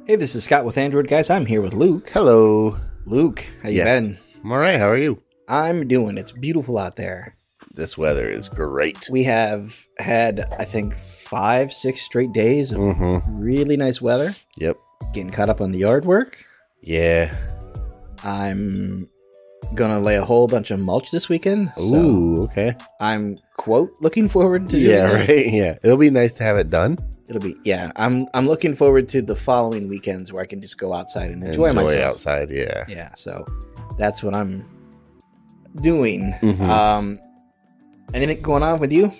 Hey, this is Scott with Android Guys. I'm here with Luke. Hello. Luke, how you been? I'm all right. How are you? I'm doing. It's beautiful out there. This weather is great. We have had, I think, 5-6 straight days of really nice weather. Yep. Getting caught up on the yard work. Yeah. I'm going to lay a whole bunch of mulch this weekend. Ooh, okay. I'm, quote, looking forward to doing Yeah, that. right. Yeah. It'll be nice to have it done. It'll be, yeah. I'm looking forward to the following weekends where I can just go outside and enjoy myself. Outside, yeah. Yeah, so that's what I'm doing. Anything going on with you?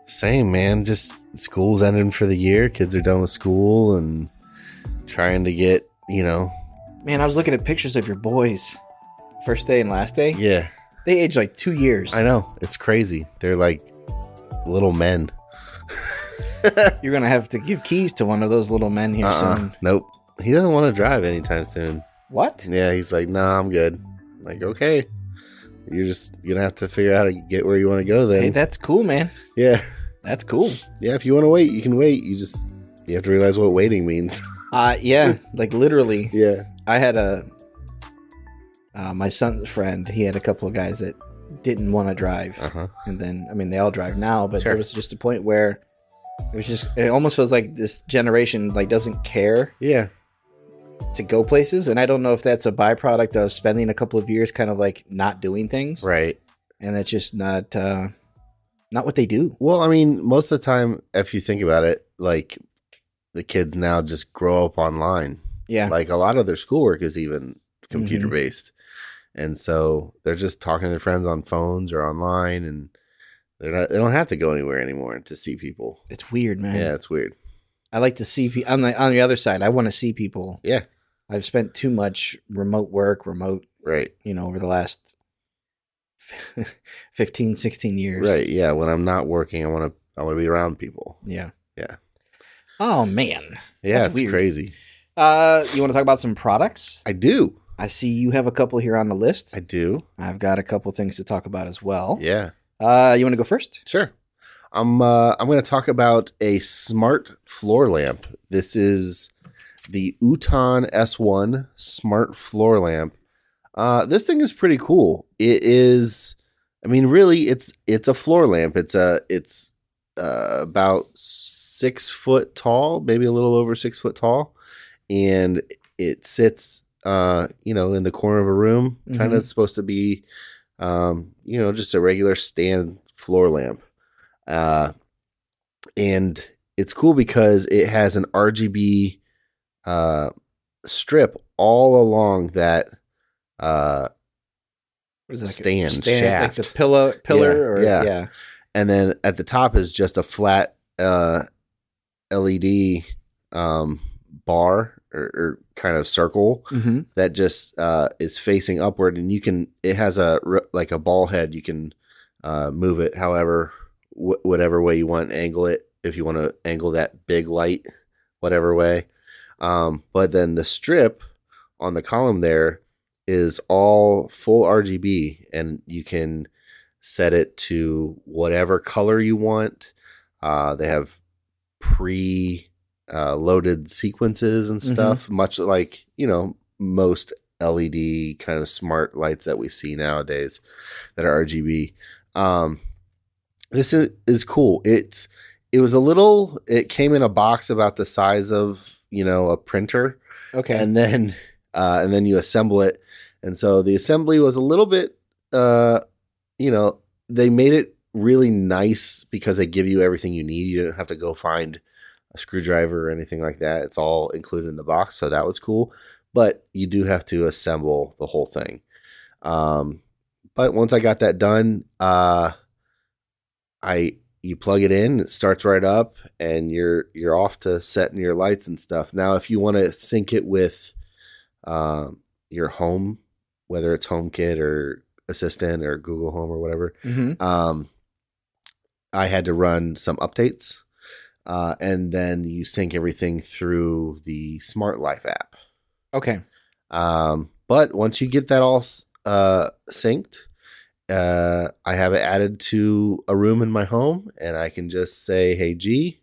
Same, man. Just school's ending for the year. Kids are done with school and trying to get, Man, I was looking at pictures of your boys. First day and last day. Yeah. They aged like 2 years. I know. It's crazy. They're like little men. You're going to have to give keys to one of those little men here soon. Nope. He doesn't want to drive anytime soon. What? Yeah, he's like, nah, I'm good. I'm like, okay. You're just going to have to figure out how to get where you want to go then. Hey, that's cool, man. Yeah. That's cool. Yeah, if you want to wait, you can wait. You have to realize what waiting means. Yeah, like literally. Yeah. I had my son's friend, he had a couple of guys that didn't want to drive. And then, I mean, they all drive now, but there was just a point where it almost feels like this generation like doesn't care to go places. And I don't know if that's a byproduct of spending a couple of years kind of like not doing things. Right. And that's just not what they do. Well, I mean, most of the time, if you think about it, like the kids now just grow up online. Yeah. Like a lot of their schoolwork is even computer based. And so they're just talking to their friends on phones or online, and they don't have to go anywhere anymore to see people. It's weird, man. Yeah, it's weird. I like to see people on the other side. I want to see people. Yeah. I've spent too much remote right. Over the last 15, 16 years. Right. Yeah. When I'm not working, I want to be around people. Yeah. Yeah. Oh man. Yeah. That's it's weird. Crazy. You want to talk about some products? I do. I see you have a couple here on the list. I do. I've got a couple things to talk about as well. Yeah. You want to go first? Sure. I'm going to talk about a smart floor lamp. This is the Outon S1 smart floor lamp. This thing is pretty cool. It is, I mean, really, it's a floor lamp. It's about 6 foot tall, maybe a little over 6 foot tall, and it sits, in the corner of a room. Kind of supposed to be, just a regular stand floor lamp. And it's cool because it has an RGB strip all along that stand shaft, like the pillar, yeah. And then at the top is just a flat LED bar or kind of circle that just is facing upward, and it has a ball head. You can move it however, whatever way you want, angle it if you want to angle that big light, whatever way. But then the strip on the column there is all full RGB, and you can set it to whatever color you want. They have loaded sequences and stuff, much like, most LED kind of smart lights that we see nowadays that are RGB. This is cool. It came in a box about the size of, a printer. Okay. And then you assemble it. And so the assembly was a little bit, they made it really nice because they give you everything you need. You don't have to go find a screwdriver or anything like that. It's all included in the box. So that was cool. But you do have to assemble the whole thing. But once I got that done, you plug it in, it starts right up, and you're off to setting your lights and stuff. Now, if you want to sync it with your home, whether it's HomeKit or Assistant or Google Home or whatever, I had to run some updates, and then you sync everything through the Smart Life app. Okay. But once you get that all synced, I have it added to a room in my home, and I can just say, "Hey G,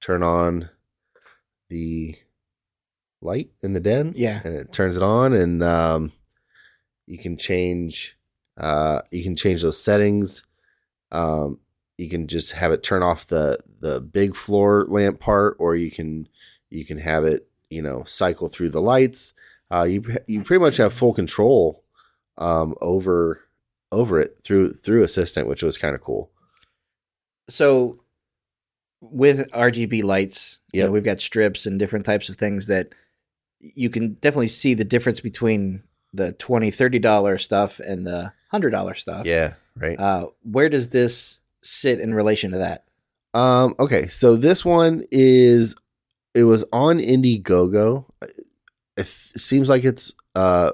turn on the light in the den. Yeah. And it turns it on, and you can change those settings. You can just have it turn off the big floor lamp part, or you can have it, cycle through the lights. You pretty much have full control over it through Assistant, which was kind of cool. So with RGB lights, we've got strips and different types of things that you can definitely see the difference between the $20-$30 stuff and the $100 stuff. Yeah, right. Where does this sit in relation to that? Okay, so this one it was on Indiegogo. It seems like it's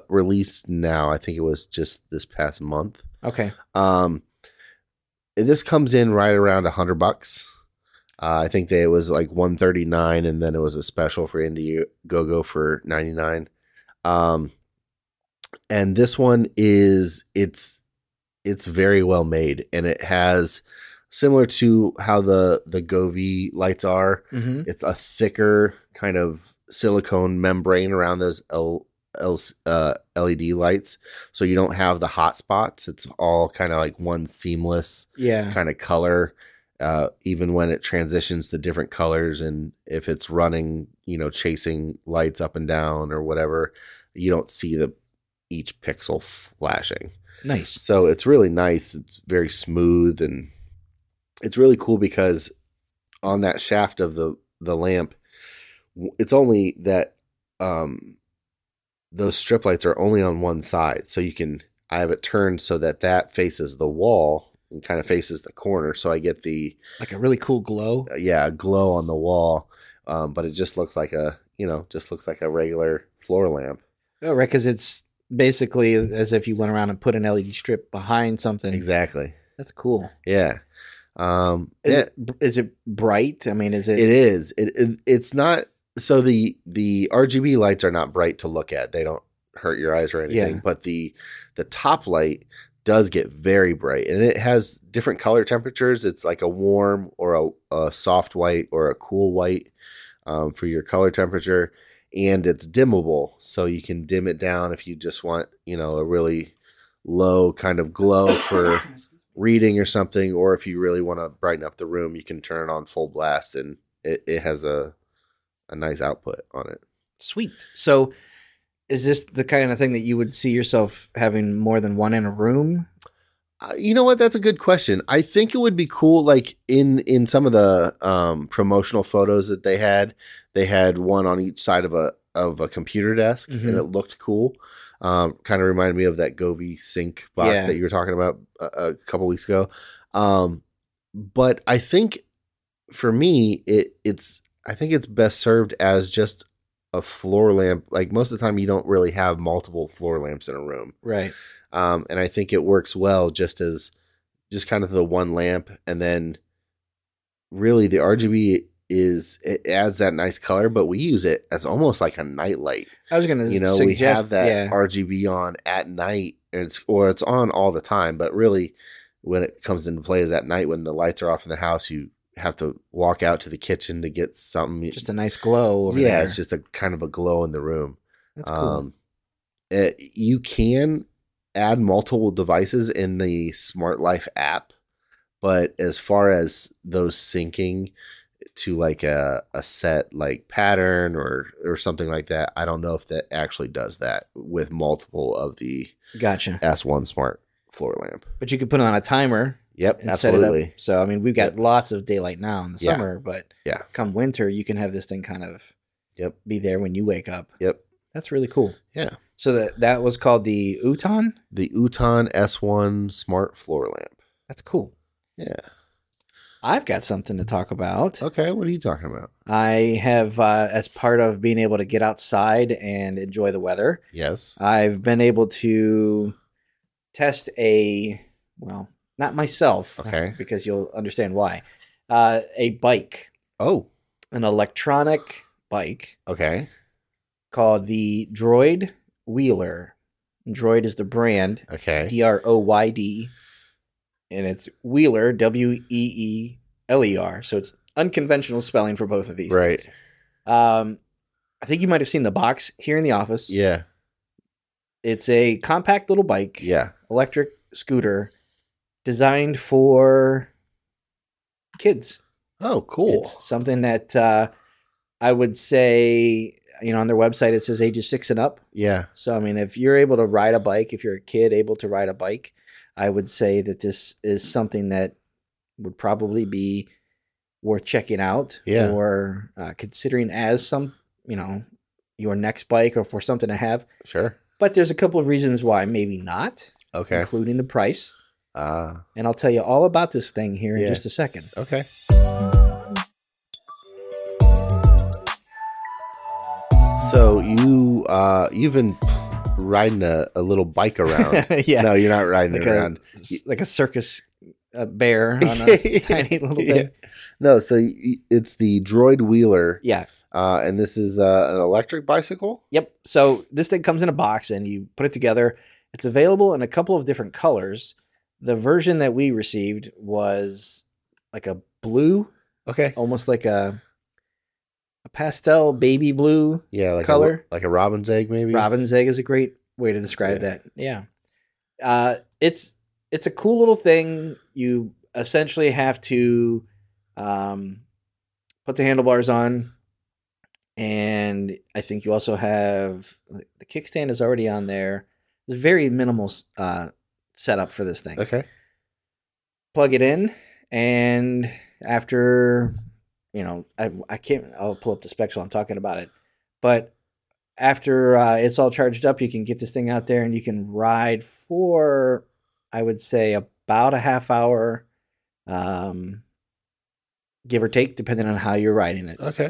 released now. I think it was just this past month. Okay. This comes in right around $100. I think it was like $139, and then it was a special for Indiegogo for $99. And this one it's very well made, and it has, similar to how the Govee lights are. Mm-hmm. It's a thicker kind of silicone membrane around those LED lights, so you don't have the hot spots. It's all kind of like one seamless kind of color, even when it transitions to different colors. And if it's running, chasing lights up and down or whatever, you don't see each pixel flashing. Nice. So it's really nice. It's very smooth, and it's really cool because on that shaft of the lamp, it's only that those strip lights are only on one side. So I have it turned so that faces the wall and kind of faces the corner. So I get like a really cool glow. A glow on the wall. But it just looks like a regular floor lamp. Oh, right. Because it's basically as if you went around and put an LED strip behind something. Exactly. That's cool. Yeah. Is it bright? I mean, is it? It is. It's not. So the RGB lights are not bright to look at. They don't hurt your eyes or anything. Yeah. But the top light does get very bright, and it has different color temperatures. It's like a warm or a soft white or a cool white for your color temperature, and it's dimmable, so you can dim it down if you just want, a really low kind of glow for reading or something, or if you really want to brighten up the room, you can turn it on full blast, and it has a nice output on it. Sweet. So is this the kind of thing that you would see yourself having more than one in a room? You know what? That's a good question. I think it would be cool. Like in some of the promotional photos that they had one on each side of a computer desk, mm-hmm. and it looked cool. Kind of reminded me of that Govee sync box that you were talking about a couple weeks ago. But I think for me, it's best served as just a floor lamp. Like most of the time, you don't really have multiple floor lamps in a room, right? And I think it works well just kind of the one lamp, and then really the RGB it adds that nice color, but we use it as almost like a night light. I was going to suggest, we have that RGB on at night, it's on all the time, but really when it comes into play is at night when the lights are off in the house. You have to walk out to the kitchen to get something. Just a nice glow over there. It's just a kind of a glow in the room. That's cool. You can add multiple devices in the Smart Life app, but as far as those syncing to like a set like pattern or something like that, I don't know if that actually does that with multiple of the S1 Smart floor lamp. But you could put on a timer. Yep, absolutely. Set it up. So I mean, we've got lots of daylight now in the summer, but come winter, you can have this thing kind of be there when you wake up. Yep, that's really cool. Yeah. So that was called the Outon? The Outon S1 Smart Floor Lamp. That's cool. Yeah. I've got something to talk about. Okay, what are you talking about? I have, as part of being able to get outside and enjoy the weather. Yes. I've been able to test not myself. Okay. Because you'll understand why. A bike. Oh. An electronic bike. Okay. Called the Droyd Weeler. Droid is the brand. Okay. Droyd. And it's Weeler, Weeler. So it's unconventional spelling for both of these things. I think you might have seen the box here in the office. Yeah. It's a compact little bike. Yeah. Electric scooter designed for kids. Oh, cool. It's something that I would say, on their website, it says ages 6 and up. Yeah. So, I mean, if you're able to ride a bike, if you're a kid able to ride a bike, I would say that this is something that would probably be worth checking out. Yeah. Or considering as some, your next bike or for something to have. Sure. But there's a couple of reasons why maybe not. Okay. Including the price. And I'll tell you all about this thing here in just a second. Okay. So you've been riding a little bike around. Yeah. No, you're not riding it around. Like a circus bear on a tiny little thing. Yeah. No, so it's the Droid Weeler. Yeah. And this is an electric bicycle? Yep. So this thing comes in a box and you put it together. It's available in a couple of different colors. The version that we received was like a blue. Okay. Almost like a pastel baby blue color. Like a robin's egg, maybe? Robin's egg is a great way to describe that. Yeah. It's a cool little thing. You essentially have to put the handlebars on. And I think you also have the kickstand is already on there. It's a very minimal setup for this thing. Okay. Plug it in, and after, I'll pull up the specs while I'm talking about it. But after it's all charged up, you can get this thing out there and you can ride for, I would say, about a half hour, give or take, depending on how you're riding it. Okay.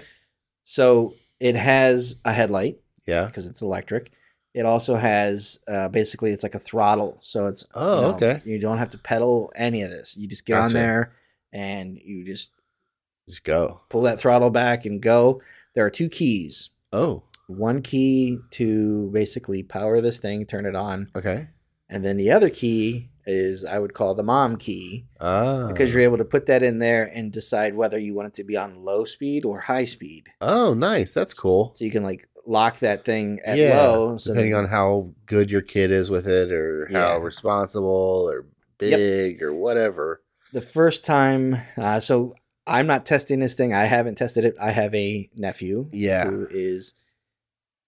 So it has a headlight. Yeah. Because it's electric. It also has basically it's like a throttle. So it's okay. You don't have to pedal any of this. You just get on there and you just go. Pull that throttle back and go. There are 2 keys. Oh. One key to basically power this thing, turn it on. Okay. And then the other key is I would call the mom key. Because you're able to put that in there and decide whether you want it to be on low speed or high speed. Oh, nice. That's cool. So you can lock that thing at low. So depending on how good your kid is with it or how responsible or big or whatever. The first time, so I'm not testing this thing. I haven't tested it. I have a nephew who is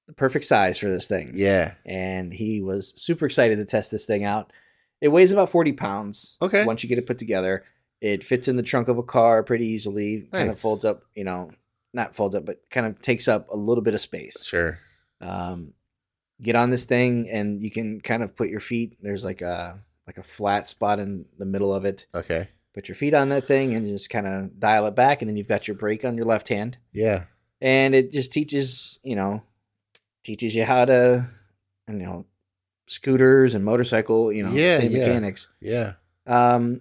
the perfect size for this thing. Yeah. And he was super excited to test this thing out. It weighs about 40 pounds. Okay. Once you get it put together, it fits in the trunk of a car pretty easily. Nice. Kind of folds up, not folds up, but kind of takes up a little bit of space. Sure. Get on this thing and you can kind of put your feet. There's like a flat spot in the middle of it. Okay. Put your feet on that thing and just kind of dial it back. And then you've got your brake on your left hand. Yeah. And it just teaches you how to, scooters and motorcycle, same mechanics. Yeah.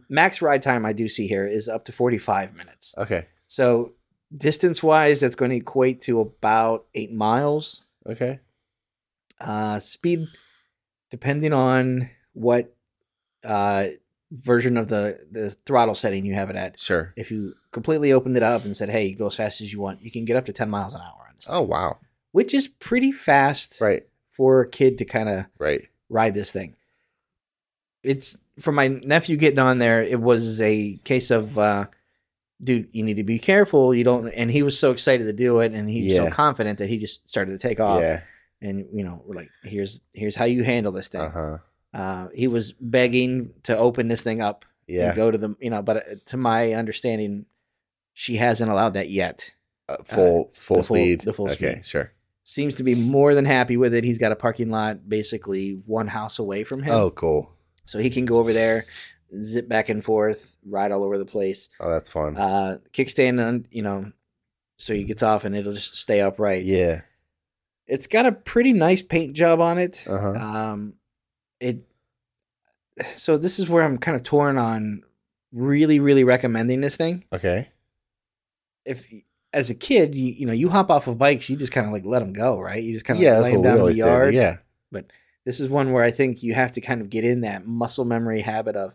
Max ride time I do see here is up to 45 minutes. Okay. So distance wise, that's going to equate to about 8 miles. Okay. Speed, depending on what version of the throttle setting you have it at. Sure. If you completely opened it up and said, hey, go as fast as you want, you can get up to 10 miles an hour on this thing. Oh, wow. Which is pretty fast for a kid to kind of ride this thing. It's for my nephew getting on there. It was a case of, dude, you need to be careful. You don't, and he was so excited to do it. And he was so confident that he just started to take off. Yeah. And, we're like, here's how you handle this thing. He was begging to open this thing up and go to the, but to my understanding, she hasn't allowed that yet. Full speed. The full speed. Okay, sure. Seems to be more than happy with it. He's got a parking lot basically one house away from him. Oh, cool. So he can go over there, zip back and forth, ride all over the place. Oh, that's fun. Kickstand on, so he gets off and it'll just stay upright. Yeah. It's got a pretty nice paint job on it. So this is where I'm kind of torn on really, really recommending this thing. Okay. If as a kid, you hop off of bikes, you just kind of let them go, right? You just kind of lay them down in the yard. Yeah. But this is one where I think you have to kind of get in that muscle memory habit of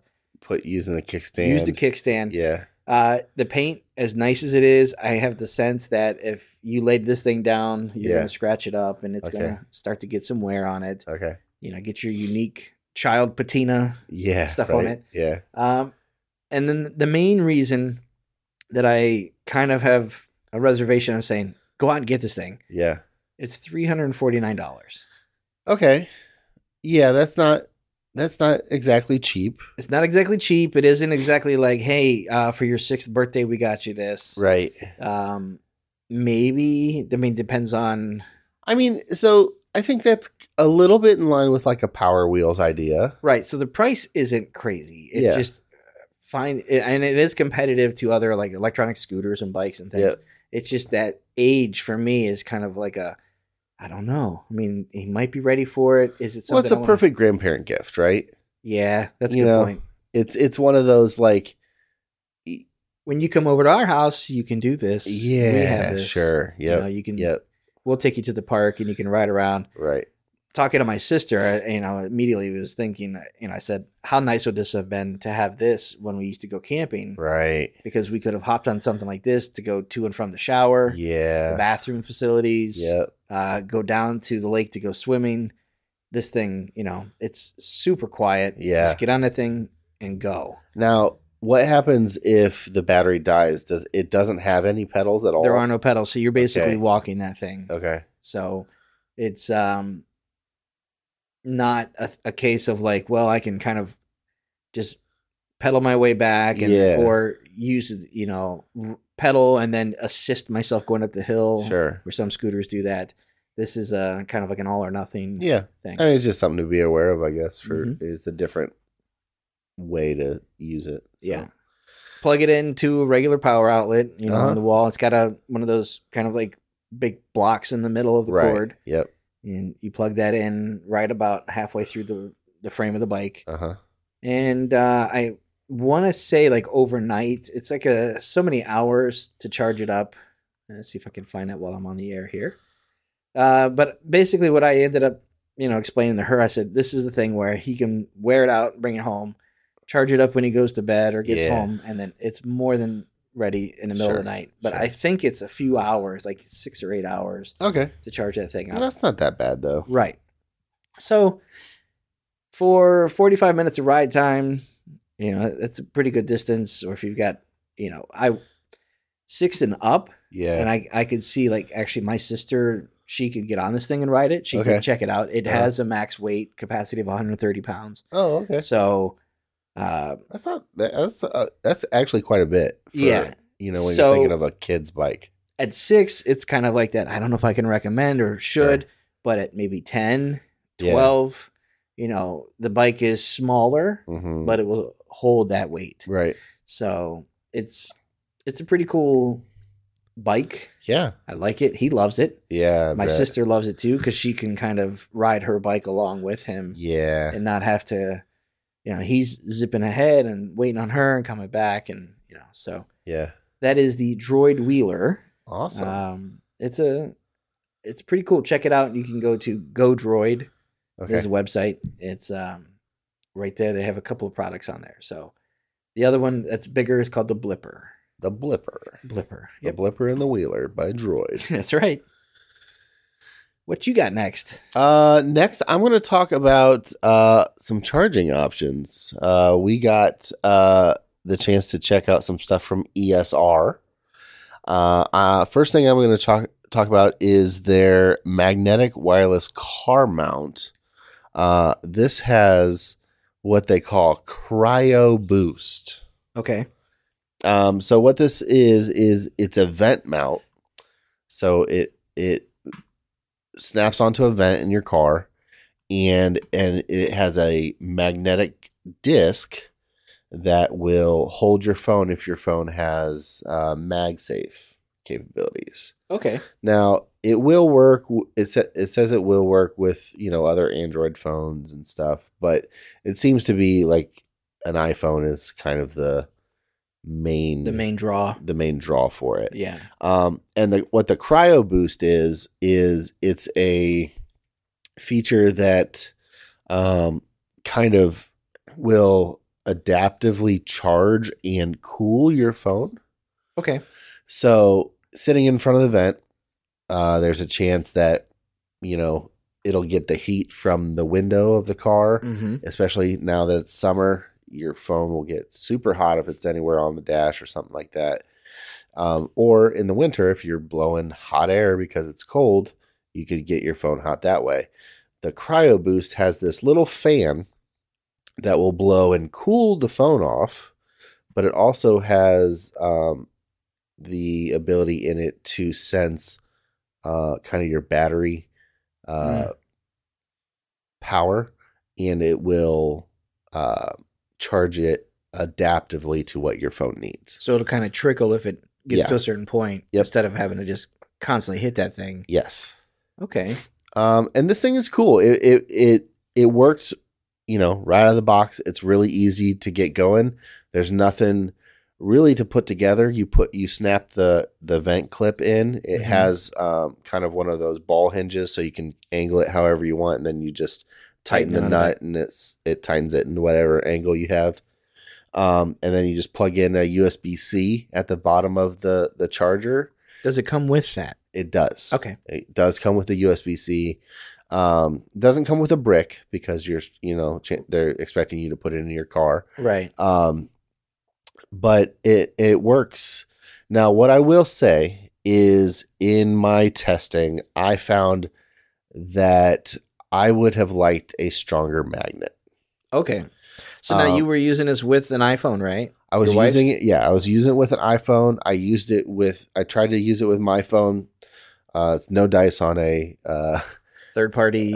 using the kickstand. Use the kickstand. Yeah. The paint, as nice as it is, I have the sense that if you laid this thing down, you're going to scratch it up and it's going to start to get some wear on it. Okay. Get your unique child patina stuff on it. Yeah. And then the main reason that I kind of have a reservation, I'm saying, go out and get this thing. Yeah. It's $349. Okay. Yeah, that's not exactly cheap. It's not exactly cheap. It isn't exactly like, hey, for your 6th birthday, we got you this. Right. Maybe. I mean, depends on. I mean, so I think that's a little bit in line with like a Power Wheels idea. Right. So the price isn't crazy. It's just fine. And it is competitive to other like electronic scooters and bikes and things. Yeah. It's just that age for me is kind of like I don't know. I mean, he might be ready for it. Is it something? Well, it's a perfect grandparent gift, right? Yeah, that's a good point. It's one of those like, when you come over to our house, you can do this. Yeah, we have this. Sure. Yeah, you can. Yep. We'll take you to the park and you can ride around. Right. Talking to my sister, immediately was thinking, I said, how nice would this have been to have this when we used to go camping? Right. Because we could have hopped on something like this to go to and from the shower. Yeah. The bathroom facilities. Yep. Go down to the lake to go swimming. This thing, it's super quiet. Yeah. Just get on the thing and go. Now, what happens if the battery dies? It doesn't have any pedals at all? There are no pedals, so you're basically walking that thing. Okay. So it's not a case of like, well, I can kind of just pedal my way back or use, pedal and then assist myself going up the hill. Sure. Where some scooters do that. This is kind of like an all or nothing thing. I mean, it's just something to be aware of, I guess, it's a different way to use it. So. Yeah. Plug it into a regular power outlet, on the wall. It's got one of those kind of like big blocks in the middle of the cord. Yep. And you plug that in right about halfway through the frame of the bike. Uh-huh. And I want to say like overnight, it's like so many hours to charge it up. Let's see if I can find it while I'm on the air here. But basically what I ended up, explaining to her, I said, this is the thing where he can wear it out, bring it home, charge it up when he goes to bed or gets home, and then it's more than ready in the middle of the night. But I think it's a few hours, like 6 or 8 hours to charge that thing up. Well, that's not that bad though. Right. So for 45 minutes of ride time, that's a pretty good distance. Or if you've got, 6 and up, and I could see like actually my sister, she could get on this thing and ride it. She could check it out. It has a max weight capacity of 130 pounds. Oh, okay. So that's actually quite a bit. When you're thinking of a kid's bike. At 6, it's kind of like that. I don't know if I can recommend or should, but at maybe 10, 12, the bike is smaller, but it will hold that weight. Right. So it's a pretty cool bike. Yeah. I like it. He loves it. Yeah. My sister loves it too, because she can kind of ride her bike along with him. Yeah. And not have to, he's zipping ahead and waiting on her and coming back. And, so. Yeah. That is the Droid Weeler. Awesome. It's pretty cool. Check it out. You can go to Go Droid. Okay. There's a website. It's right there. They have a couple of products on there. So the other one that's bigger is called the Blipper. The Blipper. Yep. The Blipper and the Wheeler by Droid. That's right. What you got next? Next, I'm going to talk about some charging options. We got the chance to check out some stuff from ESR. First thing I'm going to talk about is their magnetic wireless car mount. This has what they call CryoBoost. Okay. So what this is it's a vent mount. So it snaps onto a vent in your car, and it has a magnetic disc that will hold your phone if your phone has MagSafe capabilities. Okay. Now, it will work. It says it will work with, other Android phones and stuff, but it seems to be like an iPhone is kind of the main draw for it. Yeah. And what the CryoBoost is it's a feature that kind of will adaptively charge and cool your phone. Okay. So sitting in front of the vent, there's a chance that, you know, it'll get the heat from the window of the car, especially now that it's summer. Your phone will get super hot if it's anywhere on the dash or something like that. Or in the winter, if you're blowing hot air because it's cold, you could get your phone hot that way. The CryoBoost has this little fan that will blow and cool the phone off, but it also has the ability in it to sense kind of your battery power, and it will charge it adaptively to what your phone needs. So it'll kind of trickle if it gets to a certain point instead of having to just constantly hit that thing. Yes. Okay. And this thing is cool. It works, you know, right out of the box. It's really easy to get going. There's nothing really to put together. You snap the vent clip in. It has kind of one of those ball hinges, so you can angle it however you want, and then you just tighten the nut, and it tightens it in whatever angle you have. And then you just plug in a USB-C at the bottom of the charger. Does it come with that? It does. Okay. It does come with a USB-C. Doesn't come with a brick because they're expecting you to put it in your car. Right. But it works. Now, what I will say is in my testing, I found that I would have liked a stronger magnet. Okay. So now you were using this with an iPhone, right? I was using it. Yeah, I was using it with an iPhone. I tried to use it with my phone. It's no dice on a third party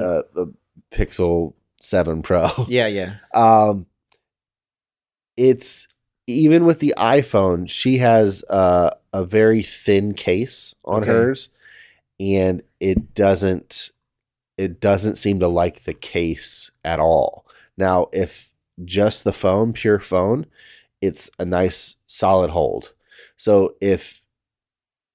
Pixel 7 Pro. Yeah. It's even with the iPhone, she has a very thin case on hers, and it doesn't seem to like the case at all. Now, if just the phone, pure phone, it's a nice solid hold. So if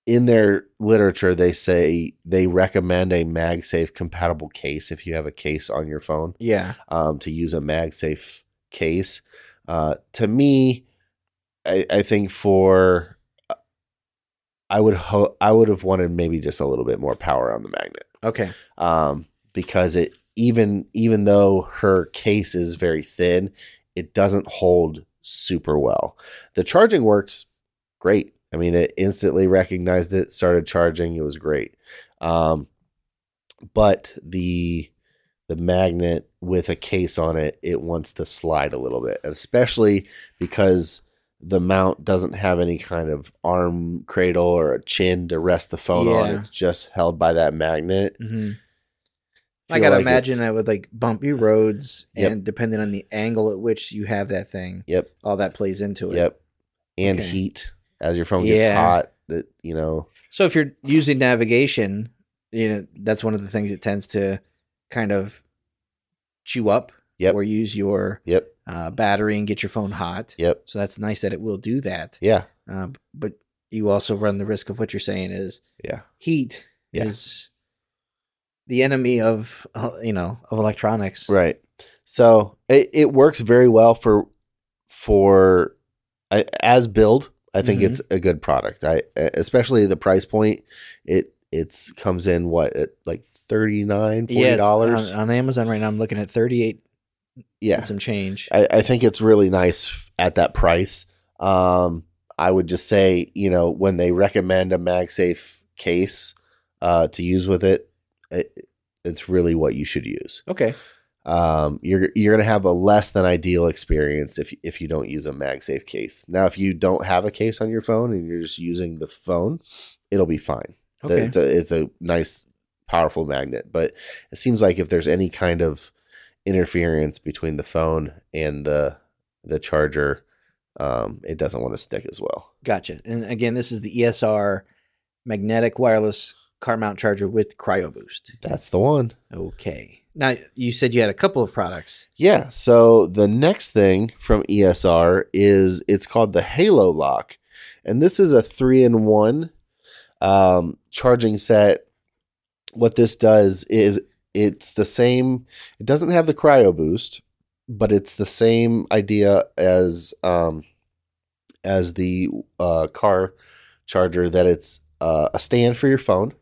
in their literature they say they recommend a MagSafe compatible case if you have a case on your phone, to use a MagSafe case. To me, I think I would have wanted maybe just a little bit more power on the magnet. Okay. Because it even though her case is very thin, it doesn't hold super well. The charging works great. I mean, it instantly recognized it, started charging. It was great. But the magnet with a case on it, it wants to slide a little bit, especially because the mount doesn't have any kind of arm cradle or a chin to rest the phone on. It's just held by that magnet. I gotta imagine that would like bumpy roads, and depending on the angle at which you have that thing, all that plays into it. And heat as your phone gets hot. So if you're using navigation, that's one of the things it tends to kind of chew up. Or use your battery and get your phone hot. So that's nice that it will do that. But you also run the risk of what you're saying is heat is the enemy of electronics. Right. So it works very well for as build. I think it's a good product. Especially the price point. It comes in at like $39, $40 on Amazon right now. I'm looking at $38. Some change. I think it's really nice at that price. I would just say, when they recommend a MagSafe case to use with it, it's really what you should use. Okay. You're gonna have a less than ideal experience if you don't use a MagSafe case. Now, if you don't have a case on your phone and you're just using the phone, it'll be fine. Okay. It's a nice, powerful magnet, but it seems like if there's any kind of interference between the phone and the charger, it doesn't want to stick as well. Gotcha. And again, this is the ESR magnetic wireless car mount charger with CryoBoost. That's the one. Okay. Now, you said you had a couple of products. Yeah. So the next thing from ESR it's called the Halo Lock. And this is a 3-in-1 charging set. What this does is it's the same. It doesn't have the CryoBoost, but it's the same idea as the car charger, that it's a stand for your phone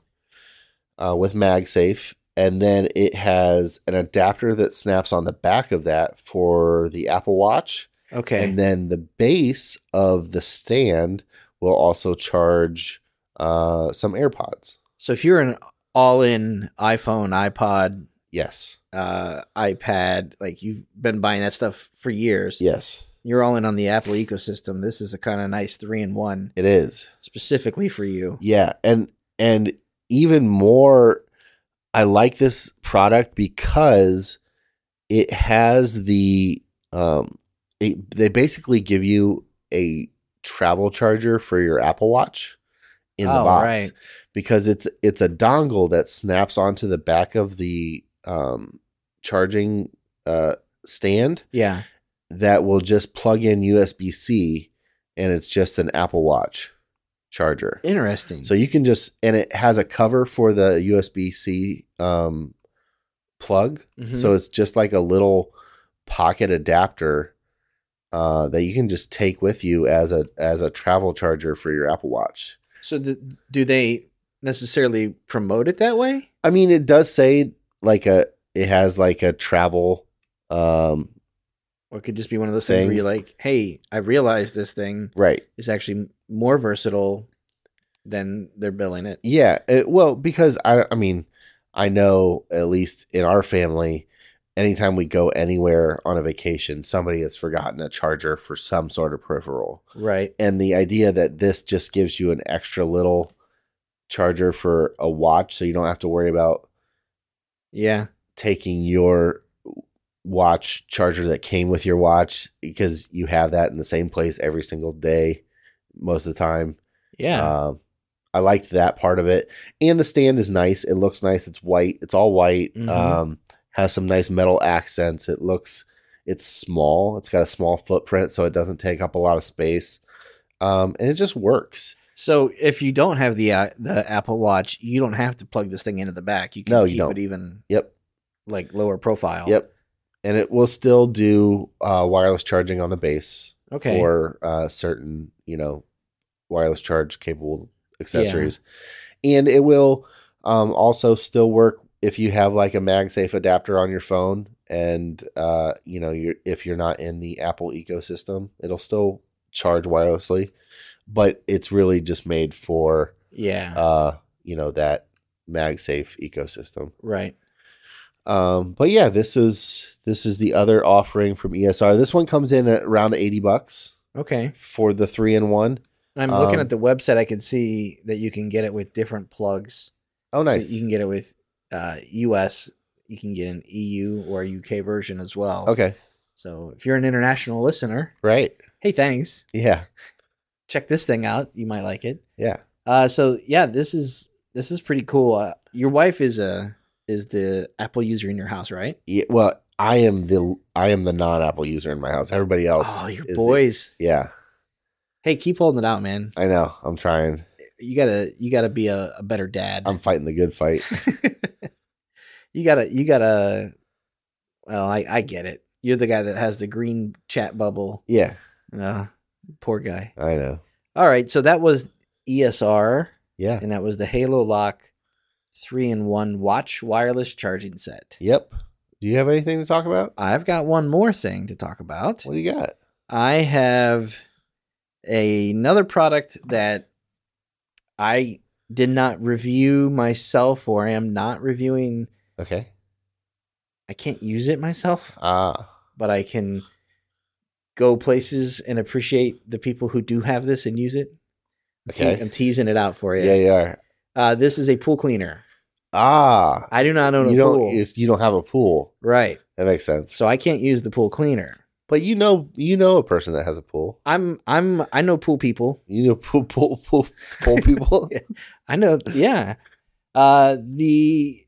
with MagSafe, and then it has an adapter that snaps on the back of that for the Apple Watch. Okay. And then the base of the stand will also charge some AirPods. So if you're an all-in iPhone, iPod, yes, iPad, like you've been buying that stuff for years. Yes. You're all in on the Apple ecosystem. This is a kind of nice 3-in-1. It is. Specifically for you. Yeah. And even more, I like this product because it has the, they basically give you a travel charger for your Apple Watch in the box. Right. Because it's a dongle that snaps onto the back of the charging stand. Yeah. That will just plug in USB-C, and it's just an Apple Watch charger. Interesting. So you can just, and it has a cover for the USB-C plug. Mm-hmm. So it's just like a little pocket adapter that you can just take with you as a travel charger for your Apple Watch. So do they necessarily promote it that way? I mean, it does say it has like a travel, or it could just be one of those things where you're like, hey, I realized this thing is actually more versatile than they're billing it. Yeah. Well, because I mean, I know at least in our family, anytime we go anywhere on a vacation, somebody has forgotten a charger for some sort of peripheral. Right. And the idea that this just gives you an extra little charger for a watch, so you don't have to worry about taking your watch charger that came with your watch, because you have that in the same place every single day most of the time. Yeah. I liked that part of it. And the stand is nice. It looks nice. It's white. It's all white. Mm-hmm. Has some nice metal accents. It's small. It's got a small footprint, so it doesn't take up a lot of space. And it just works. So if you don't have the Apple Watch, you don't have to plug this thing into the back. You can keep it even like lower profile. Yep. And it will still do wireless charging on the base for certain, wireless charge capable accessories. Yeah. And it will also still work if you have like a MagSafe adapter on your phone, and if you're not in the Apple ecosystem, it'll still charge wirelessly. But it's really just made for that MagSafe ecosystem. Right. But yeah, this is the other offering from ESR. This one comes in at around $80. Okay. For the 3-in-1. I'm looking at the website. I can see that you can get it with different plugs. Oh, nice. So you can get it with US. You can get an EU or UK version as well. Okay. So if you're an international listener, right? Hey, thanks. Yeah. Check this thing out. You might like it. Yeah. So yeah, this is pretty cool. Your wife is the Apple user in your house, right? Yeah. Well, I am the non-Apple user in my house. Everybody else. Oh, your boys. Yeah. Hey, keep holding it out, man. I know. I'm trying. You gotta be a better dad. I'm fighting the good fight. You gotta. Well, I get it. You're the guy that has the green chat bubble. Yeah. Poor guy. I know. All right, so that was ESR. Yeah. And that was the Halo Lock 3-in-1 watch wireless charging set. Yep. Do you have anything to talk about? I've got one more thing to talk about. What do you got? I have another product that I did not review myself, or I am not reviewing. Okay. I can't use it myself. But I can go places and appreciate the people who do have this and use it. Okay. I'm teasing it out for you. Yeah, you are. This is a pool cleaner. I do not own a pool. You don't have a pool. Right. That makes sense. So I can't use the pool cleaner. But you know a person that has a pool. I know pool people. You know pool people? Yeah. I know, yeah. The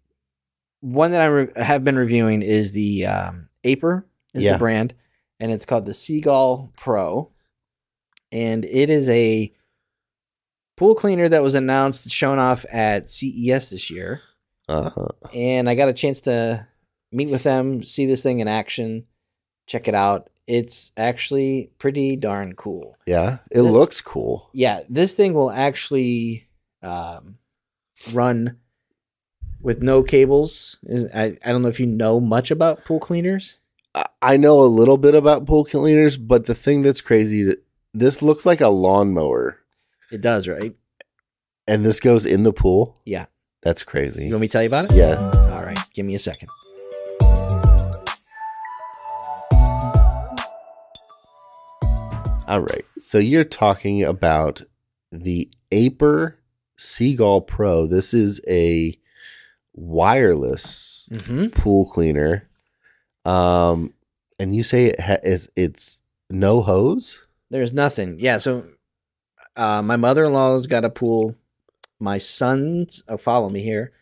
one that I have been reviewing is the Aiper is the brand, and it's called the Seagull Pro. And it is a pool cleaner that was announced, shown off at CES this year. And I got a chance to meet with them, see this thing in action. check it out. It's actually pretty darn cool. Yeah, it looks cool. Yeah, this thing will actually run with no cables. I don't know if you know much about pool cleaners. I know a little bit about pool cleaners, but the thing that's crazy, this looks like a lawnmower. It does, right? And this goes in the pool? Yeah. That's crazy. You want me to tell you about it? Yeah. All right, give me a second. All right. So you're talking about the Aiper Seagull Pro. This is a wireless pool cleaner. And you say it's no hose? There's nothing. Yeah, so my mother-in-law's got a pool. My son's, follow me here.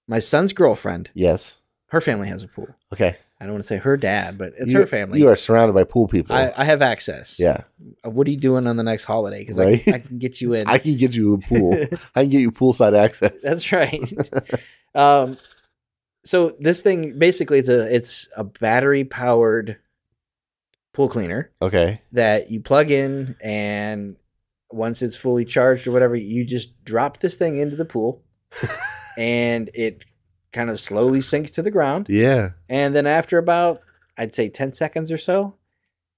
My son's girlfriend. Yes. Her family has a pool. Okay. I don't want to say her dad, but it's her family. You are surrounded by pool people. I have access. Yeah. What are you doing on the next holiday? Because I can get you in. I can get you a pool. I can get you poolside access. That's right. So this thing, basically, it's a battery-powered pool cleaner. Okay. That you plug in, and once it's fully charged or whatever, you just drop this thing into the pool, and it kind of slowly sinks to the ground. Yeah. And then after about, I'd say 10 seconds or so,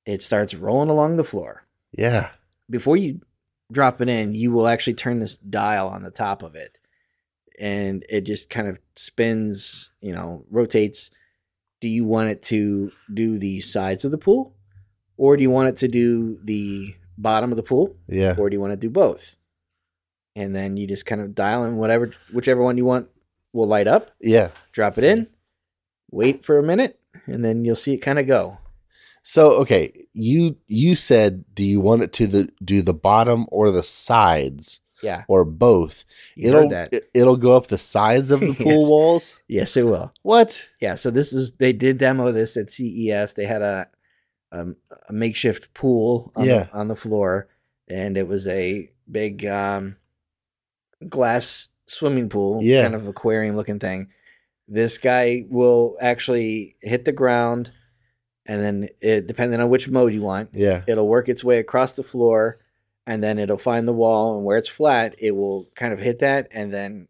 it starts rolling along the floor. Yeah. Before you drop it in, you will actually turn this dial on the top of it. And it just kind of spins, rotates. Do you want it to do the sides of the pool? Or do you want it to do the bottom of the pool? Yeah. Or do you want to do both? And then you just kind of dial in whichever one you want will light up. Yeah. Drop it in, wait for a minute, and then you'll see it kind of go. So, okay, you said, do you want it to do the bottom or the sides? Yeah. Or both? It'll go up the sides of the pool walls? Yes, it will. What? Yeah, so they did demo this at CES. They had a makeshift pool on the floor, and it was a big glass swimming pool, kind of aquarium looking thing. This guy will actually hit the ground, and then depending on which mode you want, it'll work its way across the floor, and then it'll find the wall, and where it's flat, it will kind of hit that, and then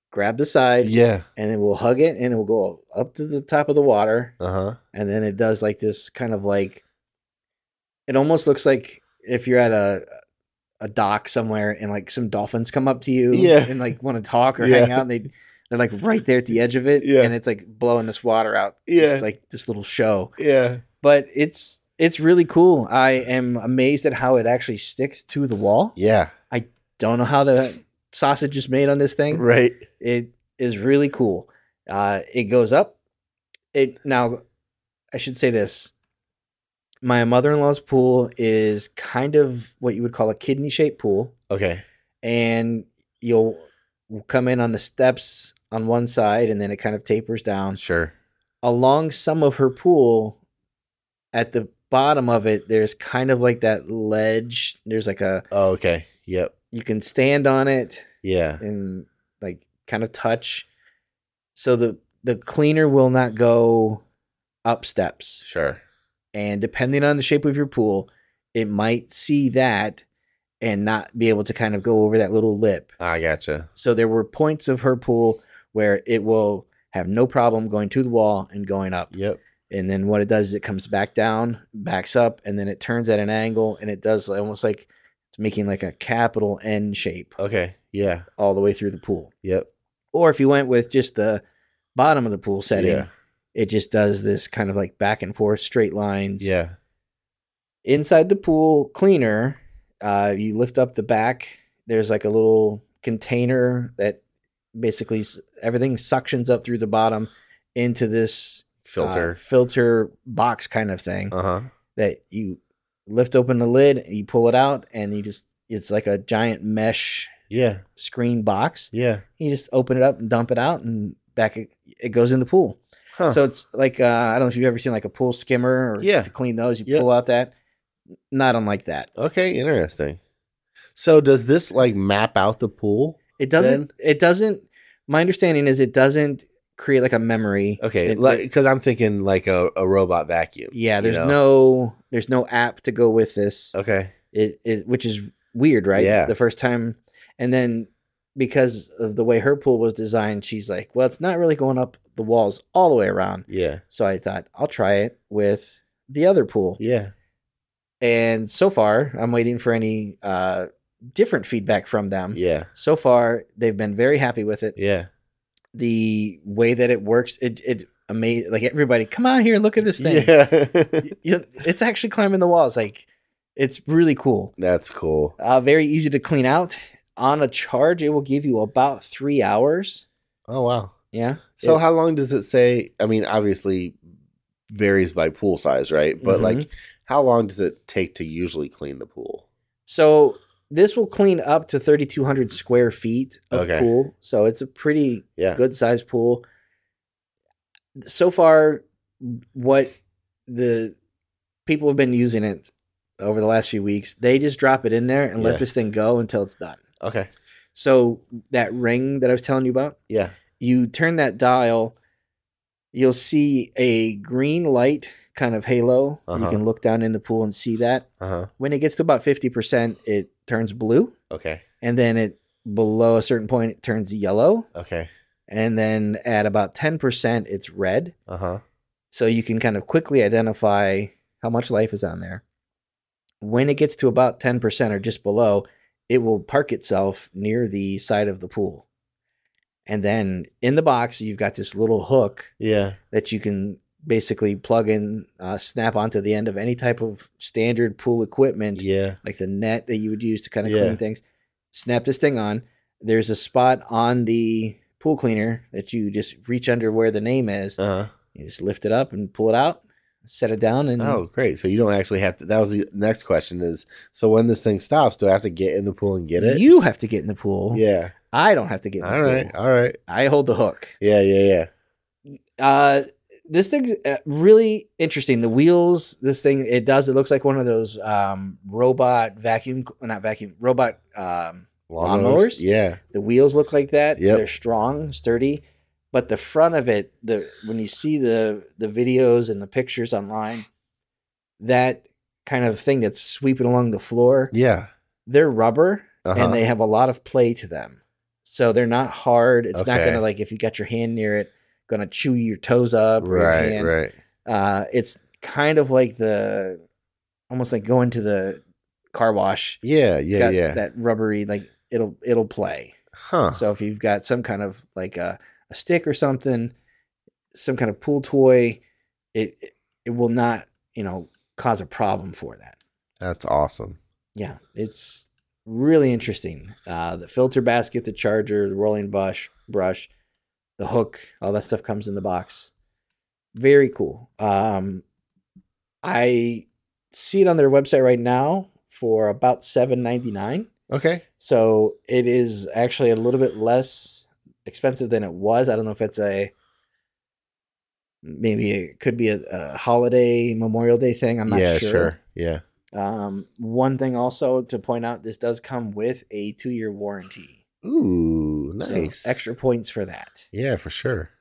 grab the side, and then we'll hug it, and it will go up to the top of the water, and then it does like this kind of like, it almost looks like if you're at a dock somewhere and like some dolphins come up to you and like want to talk or hang out, and they're like right there at the edge of it, and it's like blowing this water out. It's like this little show. But it's really cool. I am amazed at how it actually sticks to the wall. I don't know how the sausage is made on this thing. Right. It is really cool. It goes up. Now I should say this. My mother-in-law's pool is kind of what you would call a kidney-shaped pool. Okay. And you'll come in on the steps on one side, and then it kind of tapers down. Sure. Along some of her pool, at the bottom of it, there's kind of like that ledge. There's like a... Oh, okay. Yep. You can stand on it. Yeah. And like kind of touch. So the cleaner will not go up steps. Sure. And depending on the shape of your pool, it might see that and not be able to kind of go over that little lip. I gotcha. So there were points of her pool where it will have no problem going to the wall and going up. Yep. And then what it does is it comes back down, backs up, and then it turns at an angle, and it does almost like it's making like a capital N shape. Okay. Yeah. All the way through the pool. Yep. Or if you went with just the bottom of the pool setting, it just does this kind of like back and forth straight lines. Yeah. Inside the pool cleaner, you lift up the back. There's like a little container that basically everything suctions up through the bottom into this filter box kind of thing. That you lift open the lid, and you pull it out, and it's like a giant mesh screen box. You just open it up and dump it out, and back it goes in the pool. So it's like, I don't know if you've ever seen like a pool skimmer or to clean those, you pull out that. Not unlike that. Okay, interesting. So does this like map out the pool? It doesn't. It doesn't. My understanding is it doesn't create like a memory. Okay, because I'm thinking like a robot vacuum. Yeah, there's no app to go with this. Okay. Which is weird, right? Yeah. The first time, and then because of the way her pool was designed, she's like, well, it's not really going up the walls all the way around. Yeah. So I thought I'll try it with the other pool. Yeah. And so far, I'm waiting for any different feedback from them. Yeah. So far, they've been very happy with it. Yeah. The way that it works, it amazing. Like everybody, come on here, look at this thing. Yeah. It's actually climbing the walls. Like it's really cool. That's cool. Very easy to clean out. On a charge, it will give you about 3 hours. Oh wow. Yeah. So how long does it say? I mean, obviously varies by pool size, right? But like, how long does it take to usually clean the pool? So this will clean up to 3,200 square feet of pool. So it's a pretty good sized pool. So far, what the people have been using it over the last few weeks, they just drop it in there and let this thing go until it's done. Okay. So that ring that I was telling you about, you turn that dial, you'll see a green light kind of halo. You can look down in the pool and see that. When it gets to about 50%, it turns blue. Okay. And then below a certain point, it turns yellow. Okay. And then at about 10%, it's red. So you can kind of quickly identify how much life is on there. When it gets to about 10% or just below, it will park itself near the side of the pool. And then in the box, you've got this little hook that you can basically plug in, snap onto the end of any type of standard pool equipment, like the net that you would use to kind of clean things. Snap this thing on. There's a spot on the pool cleaner that you just reach under where the name is. You just lift it up and pull it out, set it down. And oh, great. So you don't actually have to. That was the next question is, so when this thing stops, do I have to get in the pool and get it? You have to get in the pool. Yeah. I don't have to get in the pool. All right. I hold the hook. Yeah. This thing's really interesting. The wheels, it looks like one of those robot lawnmowers. Yeah. The wheels look like that. Yep. They're strong, sturdy. But the front of it, when you see the videos and the pictures online, that kind of thing that's sweeping along the floor, they're rubber and they have a lot of play to them. So they're not hard. It's not going to, like, if you got your hand near it, going to chew your toes up. Right. It's kind of like almost like going to the car wash. It's got that rubbery, like it'll play. So if you've got some kind of like a stick or something, some kind of pool toy, it will not, cause a problem for that. That's awesome. Yeah, it's really interesting. The filter basket, the charger, the rolling brush, the hook, all that stuff comes in the box. Very cool. I see it on their website right now for about $7.99. Okay. So it is actually a little bit less expensive than it was. I don't know if it's maybe it could be a holiday, Memorial Day thing. I'm not sure. Sure. Yeah. One thing also to point out, this does come with a 2-year warranty. Ooh, nice. So extra points for that. Yeah, for sure.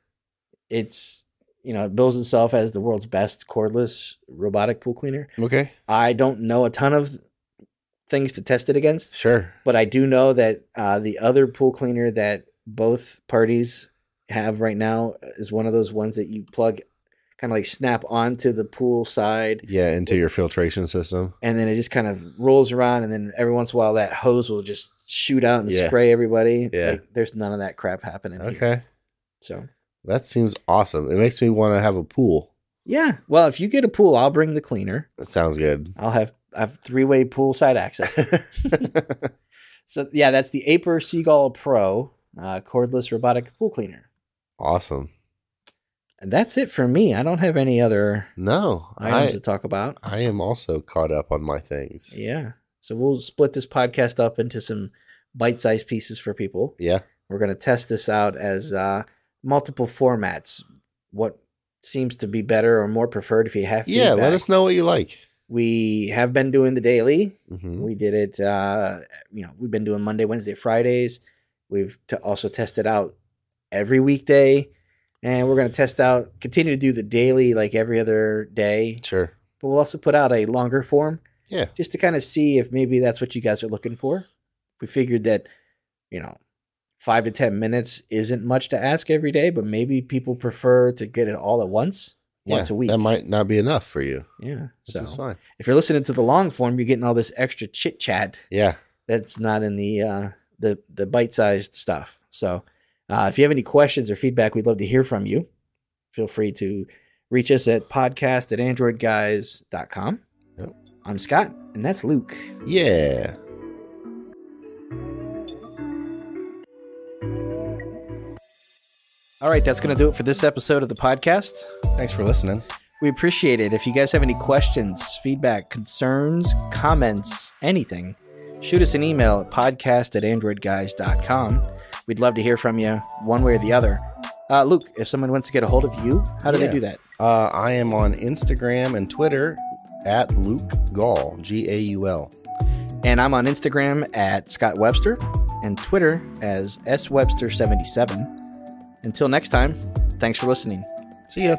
It's, it bills itself as the world's best cordless robotic pool cleaner. Okay. I don't know a ton of things to test it against. Sure. But I do know that the other pool cleaner that both parties have right now is one of those ones that you plug, kind of like snap onto the pool side. Yeah, into your filtration system. And then it just kind of rolls around, and then every once in a while that hose will just shoot out and spray everybody. Yeah. Like, there's none of that crap happening here. Okay. So that seems awesome. It makes me want to have a pool. Yeah. Well, if you get a pool, I'll bring the cleaner. That sounds good. I have 3-way poolside access. So yeah, that's the Aiper Seagull Pro cordless robotic pool cleaner. Awesome. And that's it for me. I don't have any other items to talk about. I am also caught up on my things. Yeah. So we'll split this podcast up into some bite-sized pieces for people. Yeah. We're going to test this out as multiple formats. What seems to be better or more preferred if you have feedback. Yeah, let us know what you like. We have been doing the daily. Mm-hmm. We did it, we've been doing Monday, Wednesday, Fridays. We've also tested out every weekday. And we're going to test out, continue to do the daily, like every other day. Sure. But we'll also put out a longer form. Yeah. Just to kind of see if maybe that's what you guys are looking for. We figured that, 5 to 10 minutes isn't much to ask every day, but maybe people prefer to get it all at once a week. That might not be enough for you. Yeah. So is fine. If you're listening to the long form, you're getting all this extra chit chat. Yeah. That's not in the bite-sized stuff. So if you have any questions or feedback, we'd love to hear from you. Feel free to reach us at podcast@AndroidGuys.com. Yep. I'm Scott, and that's Luke. Yeah. All right, that's going to do it for this episode of the podcast. Thanks for listening. We appreciate it. If you guys have any questions, feedback, concerns, comments, anything, shoot us an email at podcast@AndroidGuys.com. We'd love to hear from you one way or the other. Luke, if someone wants to get a hold of you, how do they do that? I am on Instagram and Twitter at Luke Gaul, Gaul. And I'm on Instagram at Scott Webster and Twitter as SWebster77. Until next time, thanks for listening. See ya.